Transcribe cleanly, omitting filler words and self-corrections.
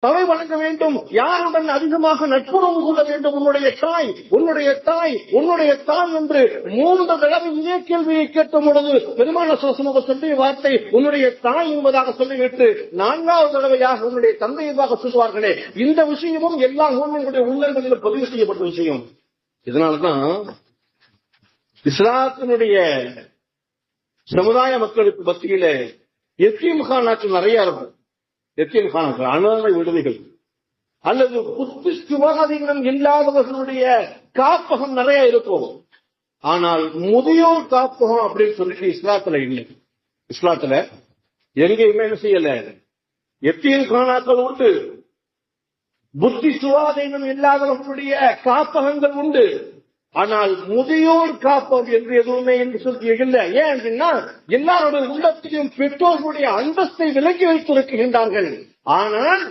தலை வணங்க வேண்டும், யாருடன் அதிகமாக நட்புறவு கொள்ள வேண்டும், உன்னுடைய தாய் உன்னுடைய தாய் உன்னுடைய தான் என்று 3 தடவை இதே கேள்வியை கேட்ட பொழுது பெருமான சொல்லிய வார்த்தை உன்னுடைய தாய் என்பதாக சொல்லிவிட்டு 4வது தடவையாக உன்னுடைய தந்தை என்பதாக சொல்வார்களே, இந்த விஷயமும் எல்லா மூமின்களுடைய உள்ளங்களிலும் பதிவு செய்யப்பட்ட விஷயம். இதனால்தான் இஸ்லாத்தினுடைய சமுதாய மக்களுக்கு மத்தியில எத்தீம்கானாக்கள் நிறைய இருக்கும். எத்தீம்கானாக்கள் அனாதை விடுதிகள் அல்லது புத்தி சுவாதீனம் இல்லாதவர்களுடைய காப்பகம் நிறைய இருக்கும். ஆனால் முதியோர் காப்பகம் அப்படின்னு சொல்லிட்டு இஸ்லாத்துல இல்லை. இஸ்லாத்துல எங்கேயுமே என்ன செய்யல, எத்தீம்கானாக்கள் உண்டு, புத்தி சுவாதீனம் இல்லாதவர்களுடைய காப்பகங்கள் உண்டு. ஆனால் முதியோர் காப்பம் என்று எதுவுமே என்று சொல்லி இல்லை. ஏன் அப்படின்னா எல்லாருடைய உள்ளத்திலும் பெற்றோர்களுடைய அந்தஸ்தை விலக்கி வைத்திருக்கின்றார்கள். ஆனால்